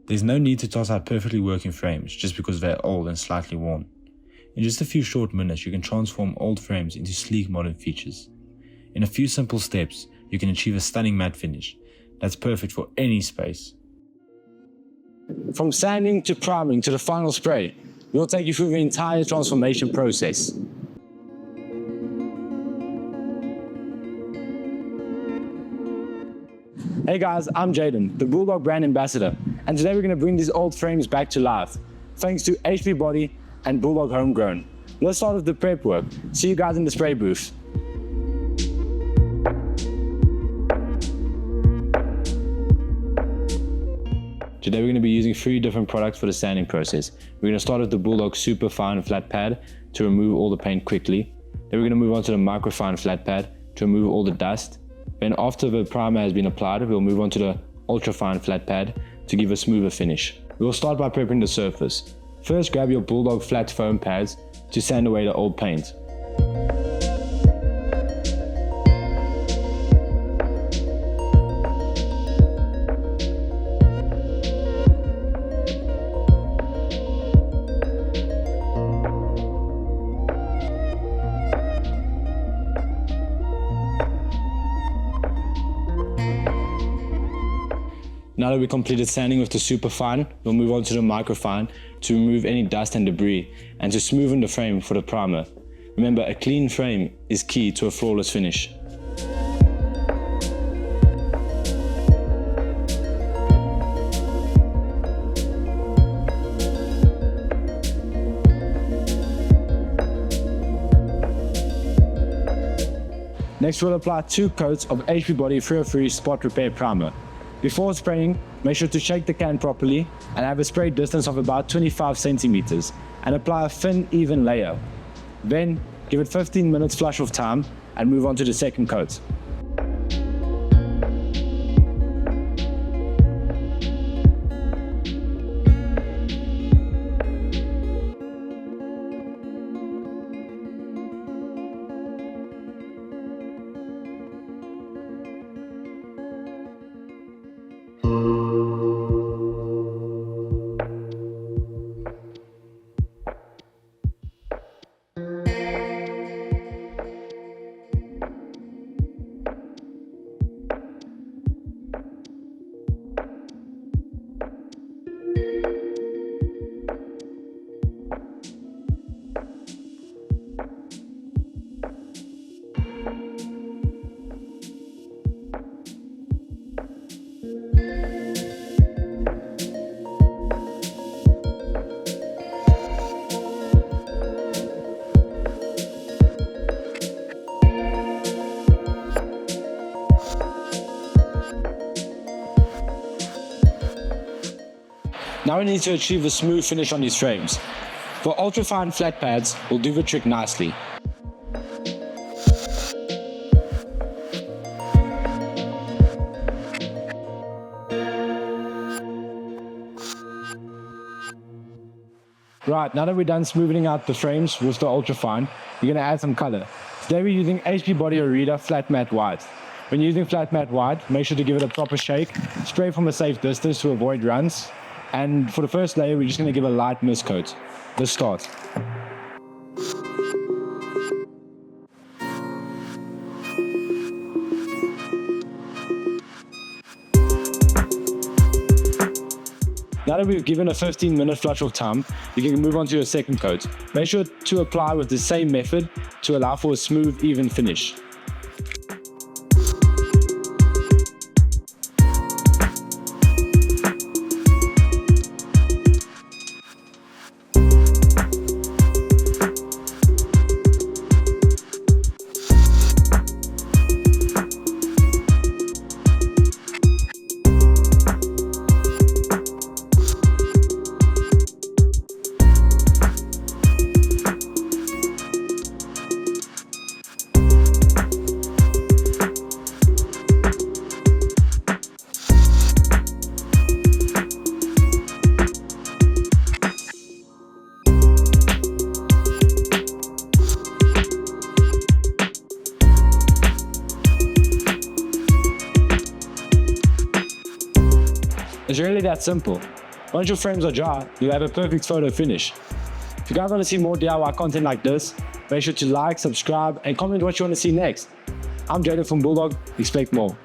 There's no need to toss out perfectly working frames just because they're old and slightly worn. In just a few short minutes, you can transform old frames into sleek modern features. In a few simple steps, you can achieve a stunning matte finish that's perfect for any space. From sanding to priming to the final spray, we'll take you through the entire transformation process. Hey guys, I'm Jayden, the Bulldog brand ambassador, and today we're going to bring these old frames back to life, thanks to HP Body and Bulldog Homegrown. Let's start with the prep work. See you guys in the spray booth. Today we're going to be using 3 different products for the sanding process. We're going to start with the Bulldog Super Fine Flat Pad to remove all the paint quickly. Then we're going to move on to the Micro Fine Flat Pad to remove all the dust. Then after the primer has been applied, we'll move on to the Ultra Fine Flat Pad to give a smoother finish. We'll start by prepping the surface. First, grab your Bulldog flat foam pads to sand away the old paint. Now that we completed sanding with the Super Fine, we'll move on to the Micro Fine to remove any dust and debris and to smoothen the frame for the primer. Remember, a clean frame is key to a flawless finish. Next, we'll apply 2 coats of HP Body Refurbish Spot Repair Primer. Before spraying, make sure to shake the can properly and have a spray distance of about 25 centimeters and apply a thin, even layer. Then, give it 15 minutes flush off time and move on to the second coat. Now we need to achieve a smooth finish on these frames. For ultra fine flat pads, we'll do the trick nicely. Right, now that we're done smoothing out the frames with the ultra fine, we're going to add some color. Today we're using HP Body Irida Flat Matte White. When using Flat Matte White, make sure to give it a proper shake, spray from a safe distance to avoid runs. And for the first layer, we're just going to give a light mist coat. Let's start. Now that we've given a 15-minute flush off time, you can move on to your second coat. Make sure to apply with the same method to allow for a smooth, even finish. It's really that simple. Once your frames are dry, you'll have a perfect photo finish. If you guys want to see more DIY content like this, make sure to like, subscribe, and comment what you want to see next. I'm Jayden from Bulldog. Expect more.